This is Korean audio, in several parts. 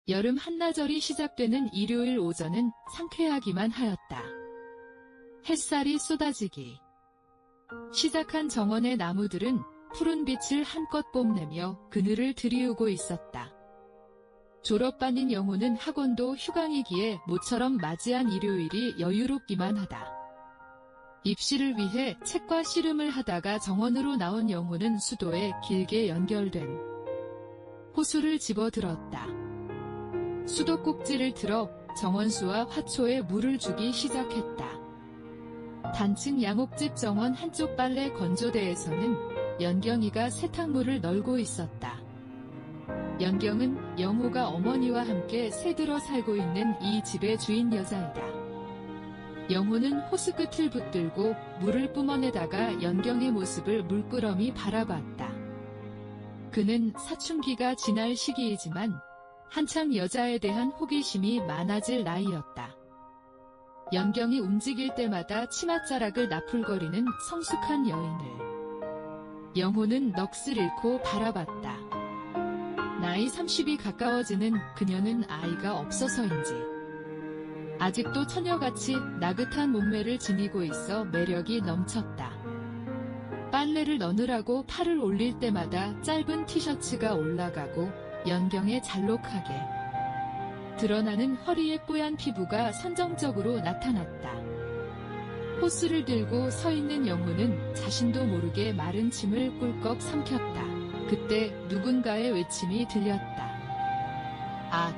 여름 한나절이 시작되는 일요일 오전은 상쾌하기만 하였다. 햇살이 쏟아지기 시작한 정원의 나무들은 푸른 빛을 한껏 뽐내며 그늘을 들이우고 있었다. 졸업반인 영호는 학원도 휴강이기에 모처럼 맞이한 일요일이 여유롭기만 하다. 입시를 위해 책과 씨름을 하다가 정원으로 나온 영호는 수도에 길게 연결된 호수를 집어들었다. 수도 꼭지를 틀어 정원수와 화초에 물을 주기 시작했다. 단층 양옥집 정원 한쪽 빨래 건조대에서는 연경이가 세탁물을 널고 있었다. 연경은 영호가 어머니와 함께 새들어 살고 있는 이 집의 주인 여자이다. 영호는 호수 끝을 붙들고 물을 뿜어내다가 연경의 모습을 물끄러미 바라봤다. 그는 사춘기가 지날 시기이지만 한창 여자에 대한 호기심이 많아질 나이였다. 연경이 움직일 때마다 치맛자락을 나풀거리는 성숙한 여인을 영호는 넋을 잃고 바라봤다. 나이 30이 가까워지는 그녀는 아이가 없어서인지 아직도 처녀같이 나긋한 몸매를 지니고 있어 매력이 넘쳤다. 빨래를 넣느라고 팔을 올릴 때마다 짧은 티셔츠가 올라가고 연경의 잘록하게 드러나는 허리의 뽀얀 피부가 선정적으로 나타났다. 호스를 들고 서 있는 영호는 자신도 모르게 마른 침을 꿀꺽 삼켰다. 그때 누군가의 외침이 들렸다. 아,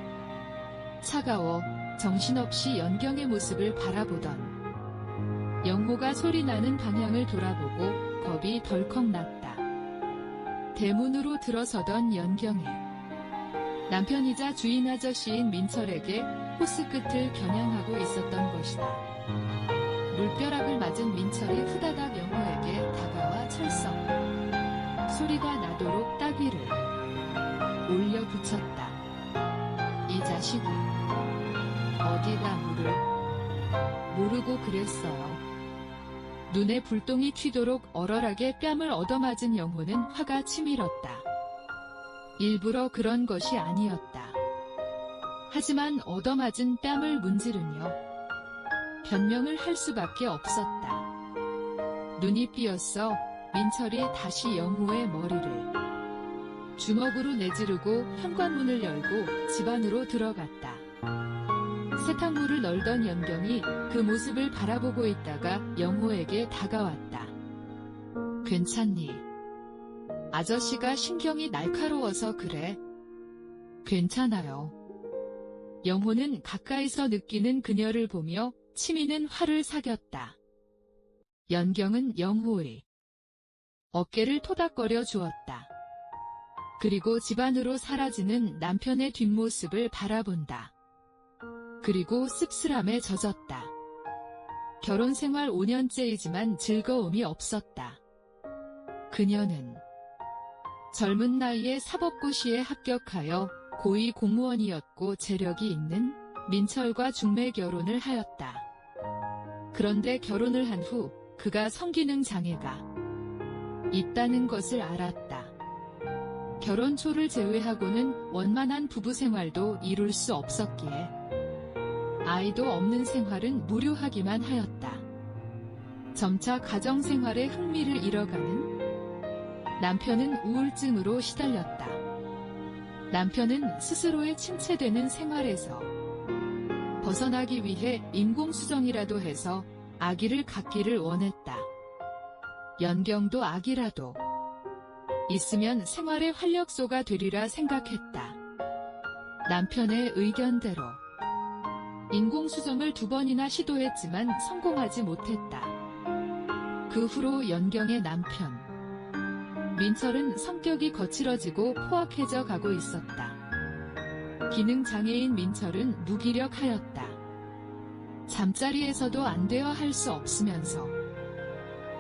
차가워. 정신없이 연경의 모습을 바라보던 영호가 소리나는 방향을 돌아보고 겁이 덜컥 났다. 대문으로 들어서던 연경이 남편이자 주인 아저씨인 민철에게 호스 끝을 겨냥하고 있었던 것이다. 물벼락을 맞은 민철이 후다닥 영호에게 다가와 철썩 소리가 나도록 따귀를 올려 붙였다. 이 자식이 어디다 물을 모르고 그랬어요. 눈에 불똥이 튀도록 얼얼하게 뺨을 얻어맞은 영호는 화가 치밀었다. 일부러 그런 것이 아니었다. 하지만 얻어맞은 뺨을 문지르며 변명을 할 수밖에 없었다. 눈이 삐었어 민철이 다시 영호의 머리를 주먹으로 내지르고 현관문을 열고 집 안으로 들어갔다. 세탁물을 널던 연경이 그 모습을 바라보고 있다가 영호에게 다가왔다. 괜찮니? 아저씨가 신경이 날카로워서 그래. 괜찮아요. 영호는 가까이서 느끼는 그녀를 보며 치미는 화를 사겼다. 연경은 영호의 어깨를 토닥거려 주었다. 그리고 집 안으로 사라지는 남편의 뒷모습을 바라본다. 그리고 씁쓸함에 젖었다. 결혼생활 5년째이지만 즐거움이 없었다. 그녀는 젊은 나이에 사법고시에 합격하여 고위 공무원이었고 재력이 있는 민철과 중매 결혼을 하였다. 그런데 결혼을 한 후 그가 성기능 장애가 있다는 것을 알았다. 결혼 초를 제외하고는 원만한 부부 생활도 이룰 수 없었기에 아이도 없는 생활은 무료하기만 하였다. 점차 가정생활에 흥미를 잃어가는 남편은 우울증으로 시달렸다. 남편은 스스로의 침체되는 생활에서 벗어나기 위해 인공수정이라도 해서 아기를 갖기를 원했다. 연경도 아기라도 있으면 생활의 활력소가 되리라 생각했다. 남편의 의견대로 인공수정을 2번이나 시도했지만 성공하지 못했다. 그 후로 연경의 남편 민철은 성격이 거칠어지고 포악해져 가고 있었다. 기능장애인 민철은 무기력하였다. 잠자리에서도 안 되어 할 수 없으면서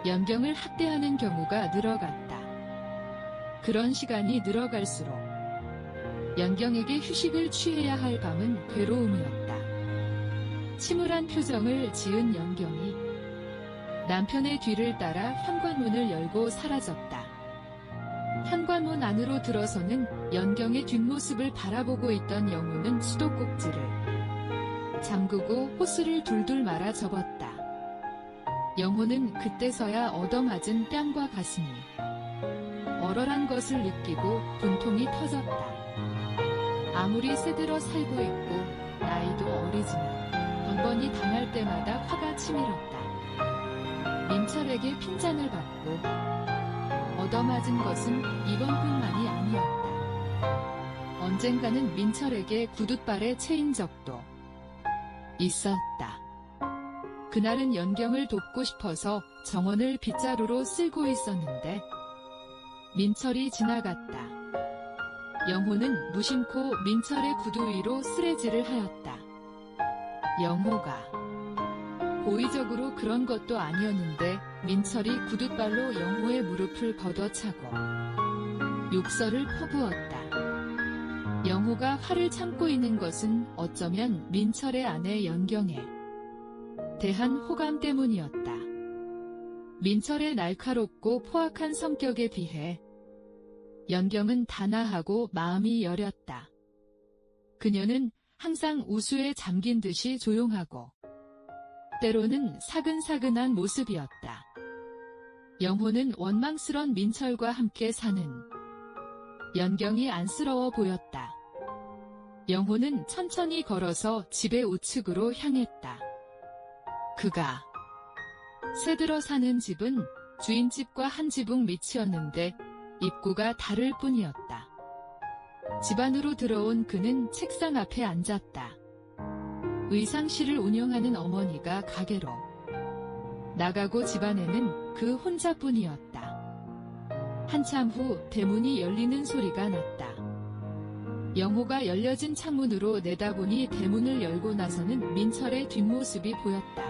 연경을 학대하는 경우가 늘어갔다. 그런 시간이 늘어갈수록 연경에게 휴식을 취해야 할 밤은 괴로움이었다. 침울한 표정을 지은 연경이 남편의 뒤를 따라 현관문을 열고 사라졌다. 현관문 안으로 들어서는 연경의 뒷모습을 바라보고 있던 영호는 수도꼭지를 잠그고 호스를 둘둘 말아 접었다. 영호는 그때서야 얻어맞은 뺨과 가슴이 얼얼한 것을 느끼고 분통이 터졌다. 아무리 새들어 살고 있고 나이도 어리지만 번번이 당할 때마다 화가 치밀었다. 민철에게 핀잔을 받고 얻어맞은 것은 이번뿐만이 아니었다. 언젠가는 민철에게 구둣발에 채인 적도 있었다. 그날은 연경을 돕고 싶어서 정원을 빗자루로 쓸고 있었는데 민철이 지나갔다. 영호는 무심코 민철의 구두 위로 쓰레질을 하였다. 영호가 고의적으로 그런 것도 아니었는데 민철이 구둣발로 영호의 무릎을 걷어차고 욕설을 퍼부었다. 영호가 화를 참고 있는 것은 어쩌면 민철의 아내 연경에 대한 호감 때문이었다. 민철의 날카롭고 포악한 성격에 비해 연경은 단아하고 마음이 여렸다. 그녀는 항상 우수에 잠긴 듯이 조용하고 때로는 사근사근한 모습이었다. 영호는 원망스런 민철과 함께 사는 연경이 안쓰러워 보였다. 영호는 천천히 걸어서 집의 우측으로 향했다. 그가 새들어 사는 집은 주인집과 한 지붕 밑이었는데 입구가 다를 뿐이었다. 집 안으로 들어온 그는 책상 앞에 앉았다. 의상실을 운영하는 어머니가 가게로 나가고 집안에는 그 혼자뿐이었다. 한참 후 대문이 열리는 소리가 났다. 영호가 열려진 창문으로 내다보니 대문을 열고 나서는 민철의 뒷모습이 보였다.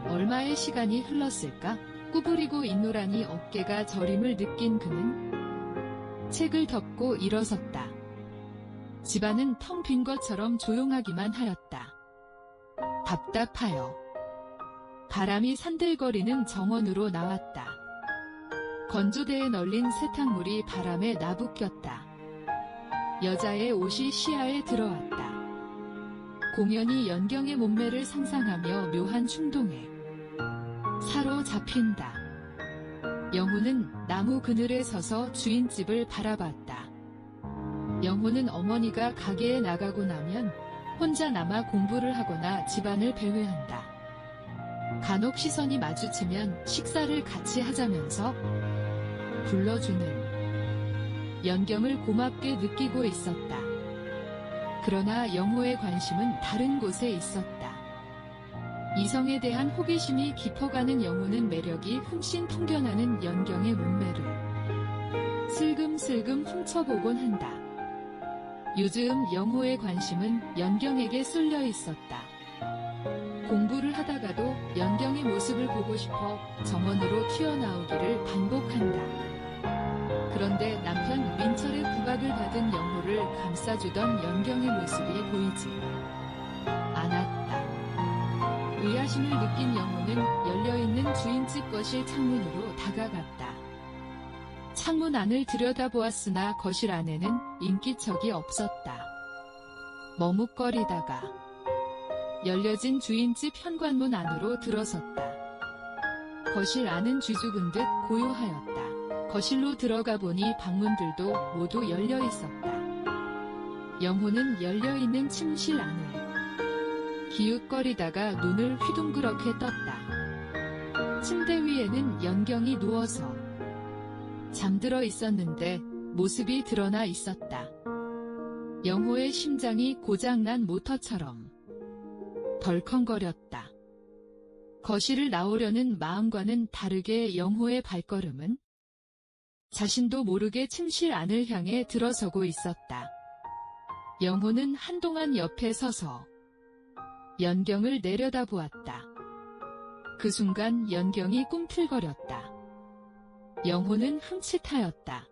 얼마의 시간이 흘렀을까? 구부리고 있노라니 어깨가 저림을 느낀 그는 책을 덮고 일어섰다. 집안은 텅 빈 것처럼 조용하기만 하였다. 답답하여 바람이 산들거리는 정원으로 나왔다. 건조대에 널린 세탁물이 바람에 나부꼈다. 여자의 옷이 시야에 들어왔다. 공연히 연경의 몸매를 상상하며 묘한 충동에 사로잡힌다. 영호는 나무 그늘에 서서 주인집을 바라봤다. 영호는 어머니가 가게에 나가고 나면 혼자 남아 공부를 하거나 집안을 배회한다. 간혹 시선이 마주치면 식사를 같이 하자면서 불러주는 연경을 고맙게 느끼고 있었다. 그러나 영호의 관심은 다른 곳에 있었다. 이성에 대한 호기심이 깊어가는 영호는 매력이 흠씬 풍겨나는 연경의 몸매를 슬금슬금 훔쳐보곤 한다. 요즘 영호의 관심은 연경에게 쏠려 있었다. 공부를 하다가도 연경의 모습을 보고 싶어 정원으로 튀어나오기를 반복한다. 그런데 남편 민철의 구박을 받은 영호를 감싸주던 연경의 모습이 보이지 않았다. 의아심을 느낀 영호는 열려있는 주인집 거실 창문으로 다가갔다. 창문 안을 들여다보았으나 거실 안에는 인기척이 없었다. 머뭇거리다가 열려진 주인집 현관문 안으로 들어섰다. 거실 안은 쥐죽은 듯 고요하였다. 거실로 들어가 보니 방문들도 모두 열려 있었다. 영호는 열려있는 침실 안을 기웃거리다가 눈을 휘둥그렇게 떴다. 침대 위에는 연경이 누워서 잠들어 있었는데 모습이 드러나 있었다. 영호의 심장이 고장난 모터처럼 덜컹거렸다. 거실을 나오려는 마음과는 다르게 영호의 발걸음은 자신도 모르게 침실 안을 향해 들어서고 있었다. 영호는 한동안 옆에 서서 연경을 내려다보았다. 그 순간 연경이 꿈틀거렸다. 영호는 흠칫하였다.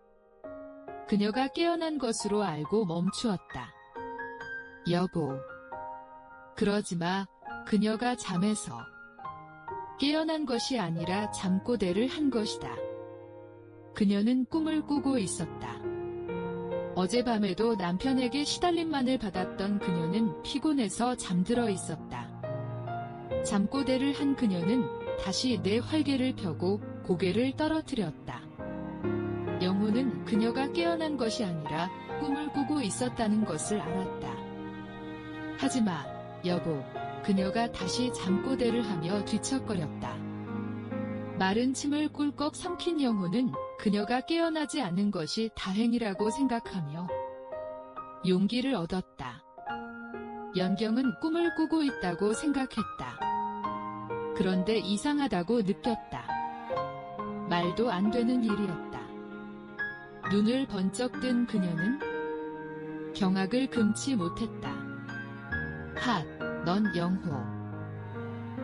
그녀가 깨어난 것으로 알고 멈추었다. 여보. 그러지 마. 그녀가 잠에서 깨어난 것이 아니라 잠꼬대를 한 것이다. 그녀는 꿈을 꾸고 있었다. 어젯밤에도 남편에게 시달림만을 받았던 그녀는 피곤해서 잠들어 있었다. 잠꼬대를 한 그녀는 다시 내 활개를 펴고 고개를 떨어뜨렸다. 영호는 그녀가 깨어난 것이 아니라 꿈을 꾸고 있었다는 것을 알았다. 하지마, 여보. 그녀가 다시 잠꼬대를 하며 뒤척거렸다. 마른 침을 꿀꺽 삼킨 영호는 그녀가 깨어나지 않는 것이 다행이라고 생각하며 용기를 얻었다. 연경은 꿈을 꾸고 있다고 생각했다. 그런데 이상하다고 느꼈다. 말도 안 되는 일이었다. 눈을 번쩍 뜬 그녀는 경악을 금치 못했다. 넌 영호.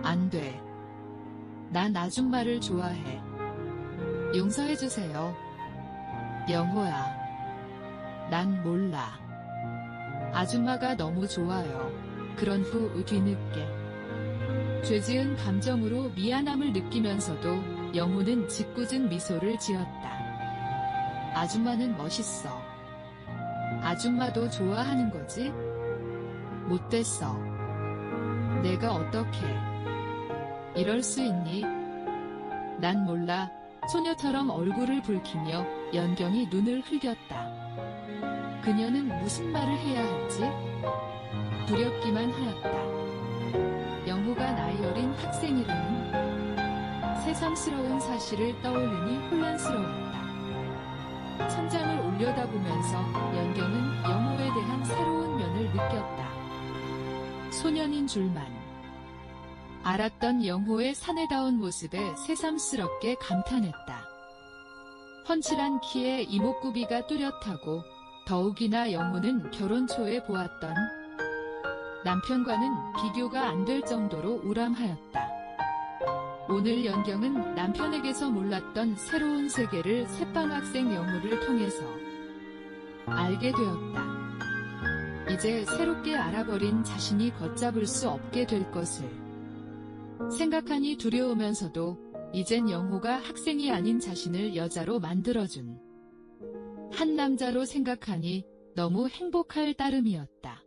안 돼. 난 아줌마를 좋아해. 용서해주세요. 영호야. 난 몰라. 아줌마가 너무 좋아요. 그런 후 뒤늦게 죄지은 감정으로 미안함을 느끼면서도 영호는 짓궂은 미소를 지었다. 아줌마는 멋있어. 아줌마도 좋아하는 거지? 못됐어. 내가 어떻게 이럴 수 있니? 난 몰라. 소녀처럼 얼굴을 붉히며 연경이 눈을 흘겼다. 그녀는 무슨 말을 해야 할지 두렵기만 하였다. 영호가 나이 어린 학생이라는 새삼스러운 사실을 떠올리니 혼란스러웠다. 천장을 올려다보면서 연경은 영호에 대한 새로운 면을 느꼈다. 소년인 줄만 알았던 영호의 사내다운 모습에 새삼스럽게 감탄했다. 훤칠한 키에 이목구비가 뚜렷하고 더욱이나 영호는 결혼 초에 보았던 남편과는 비교가 안 될 정도로 우람하였다. 오늘 연경은 남편에게서 몰랐던 새로운 세계를 새빵학생 영호를 통해서 알게 되었다. 이제 새롭게 알아버린 자신이 걷잡을 수 없게 될 것을 생각하니 두려우면서도 이젠 영호가 학생이 아닌 자신을 여자로 만들어준 한 남자로 생각하니 너무 행복할 따름이었다.